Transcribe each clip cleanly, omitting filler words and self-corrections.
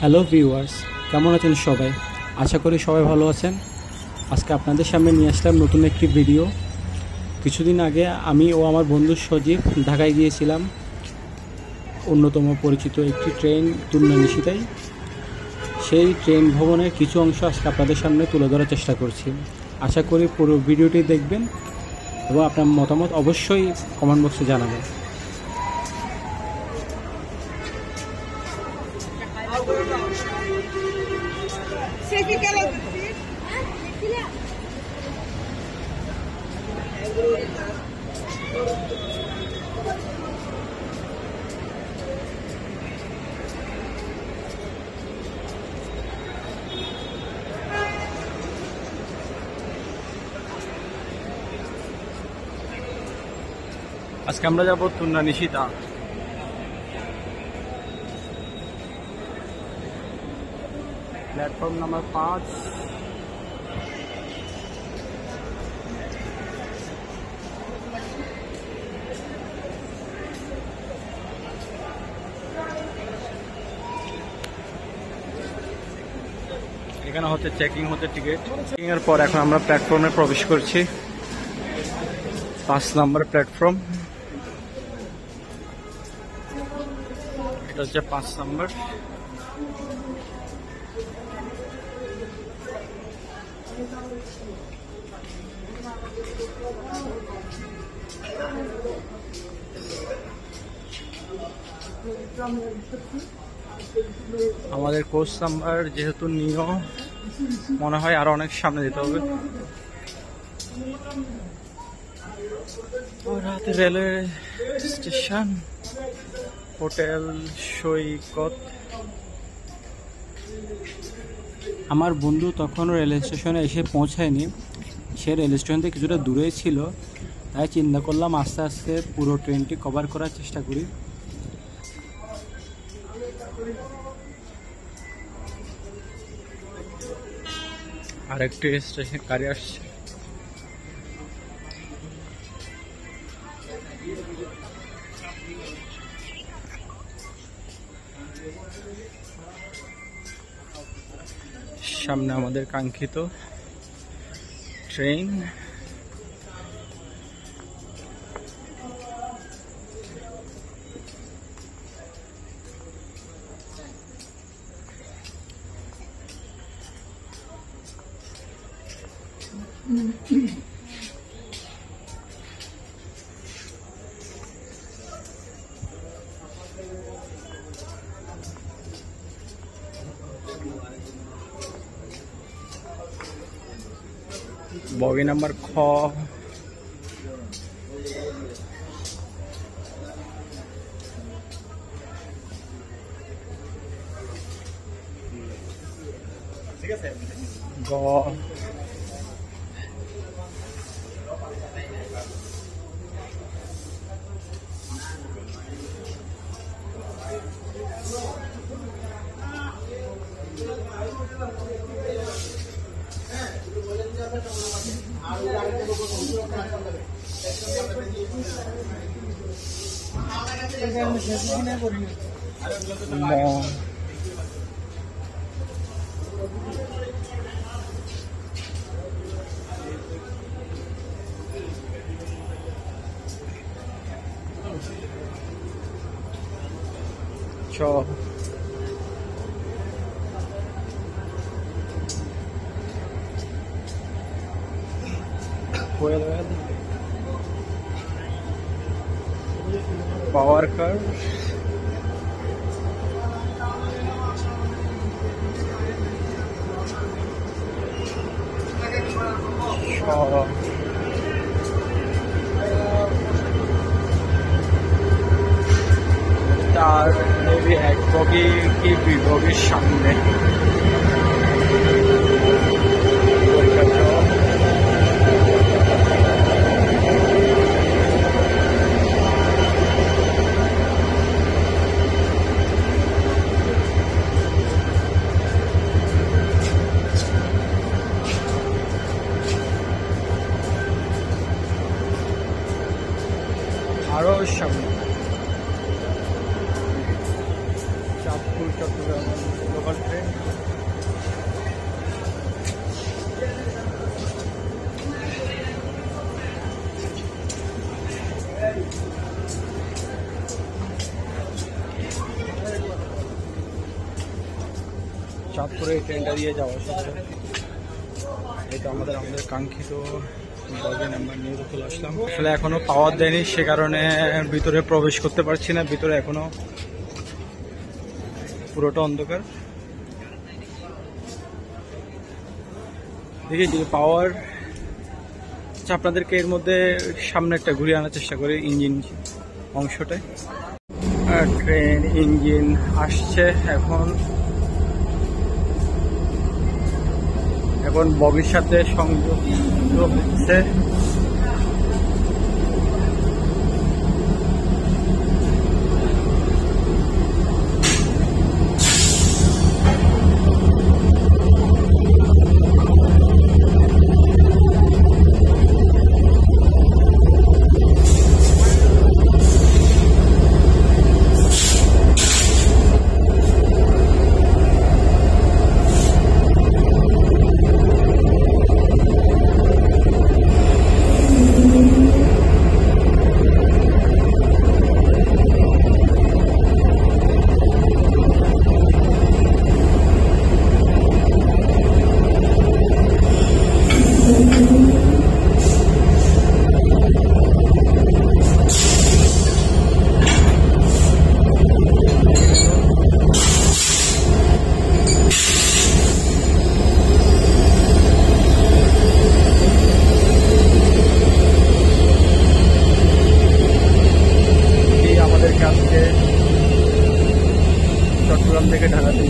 Hello viewers, কেমন আছেন সবাই? আশা করি সবাই ভালো আছেন। আজকে আপনাদের সামনে নিয়ে আসলাম নতুন একটি ভিডিও। কিছুদিন আগে আমি ও আমার বন্ধু সজীব ঢাকায় গিয়েছিলাম অন্যতম পরিচিত একটি ট্রেন তুর্নানিশিতায়। সেই ট্রেন ভ্রমণের কিছু অংশ আজকে আপনাদের সামনে তুলে ধরার চেষ্টা করছি। আশা করি পুরো ভিডিওটি দেখবেন এবং আপনার মতামত অবশ্যই কমেন্ট বক্সে জানাবেন। আজকে আমরা যাব তুর্নানিশিতা। Platform number 5। এখানে হচ্ছে চেকিং হচ্ছে টিকিট। চেকিং এর পর এখন আমরা প্ল্যাটফর্মে প্রবেশ করছি। 5 নম্বর প্ল্যাটফর্ম। এটা হচ্ছে 5 নম্বর। আমাদের কোচ নাম্বার যেহেতু নিও, মনে হয় আরো অনেক সামনে যেতে হবে। রেলওয়ে স্টেশন, হোটেল সৈকত। আমার বন্ধু তখনও রেল স্টেশনে এসে পৌঁছায়নি। সে রেল স্টেশন থেকে কিছুটা দূরে ছিল, তাই চিন্তা করলাম আস্তে আস্তে পুরো ট্রেনটি কভার করার চেষ্টা করি। আরেকটি স্টেশন গাড়ি আসছে। সামনে আমাদের কাঙ্ক্ষিত ট্রেন। বগি নাম্বার খ। গ। চ। পাওয়ার কার। তার মেবি এক বগি কি দুই বগির সামনে। আরো সামনে চাঁদপুর চট্টগ্রাম লোকাল ট্রেন। চাঁদপুরে এই ট্রেনটা দিয়ে যাওয়া সত্ত্বেও এটা আমাদের কাঙ্ক্ষিত বগি নাম্বার নিয়ে চলে আসলাম। আসলে এখনো পাওয়ার দেয়নি, সে কারণে ভিতরে প্রবেশ করতে পারছি না। ভিতরে এখনো পুরোটা অন্ধকার। দেখি যদি পাওয়ার আপনাদেরকে এর মধ্যে সামনে একটা ঘুরিয়ে আনার চেষ্টা করি ইঞ্জিন অংশটায়। ট্রেন ইঞ্জিন আসছে এখন বগির সাথে সংযুক্ত হচ্ছে। চট্টগ্রাম থেকে ঢাকাতে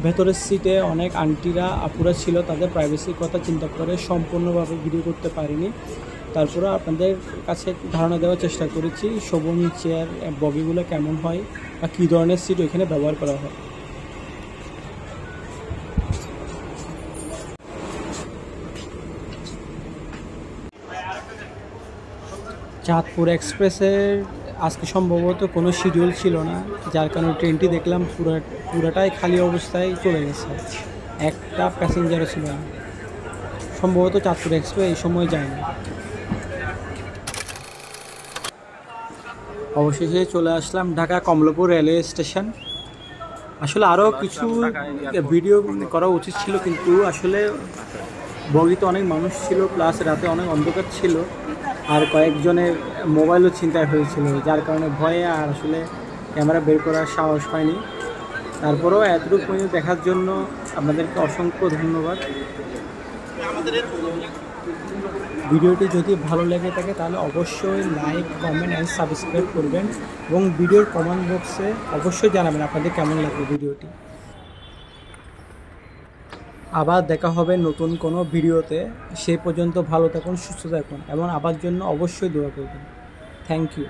ভেতরের সিটে অনেক আন্টিরা আপুরা ছিল, তাদের প্রাইভেসির কথা চিন্তা করে সম্পূর্ণভাবে ভিডিও করতে পারিনি। তারপরে আপনাদের কাছে ধারণা দেওয়ার চেষ্টা করেছি শোভন চেয়ার বগিগুলো কেমন হয় বা কী ধরনের সিট ওইখানে ব্যবহার করা হয়। চাঁদপুর এক্সপ্রেসের আজকে সম্ভবত কোনো শিডিউল ছিল না, যার কারণে ট্রেনটি দেখলাম পুরাটাই খালি অবস্থায় চলে গেছে, একটা প্যাসেঞ্জারও ছিল না। সম্ভবত চাঁদপুর এক্সপ্রেস এই সময় যায় না। অবশেষে চলে আসলাম ঢাকা কমলাপুর রেলওয়ে স্টেশন। আসলে আরও কিছু ভিডিও করা উচিত ছিল, কিন্তু আসলে বগিতে অনেক মানুষ ছিল, প্লাস রাতে অনেক অন্ধকার ছিল, আর কয়েকজনের মোবাইলও ছিনতাই হয়েছিল, যার কারণে ভয়ে আর আসলে ক্যামেরা বের করার সাহস হয়নি। তারপরেও এতটুকু পর্যন্ত দেখার জন্য আপনাদেরকে অসংখ্য ধন্যবাদ। ভিডিওটি যদি ভালো লেগে থাকে তাহলে অবশ্যই লাইক, কমেন্ট অ্যান্ড সাবস্ক্রাইব করবেন এবং ভিডিওর কমেন্ট বক্সে অবশ্যই জানাবেন আপনাদের কেমন লাগবে ভিডিওটি। আবার দেখা হবে নতুন কোনো ভিডিওতে। সেই পর্যন্ত ভালো থাকুন, সুস্থ থাকুন এবং আবার জন্য অবশ্যই দোয়া করবেন। Thank you.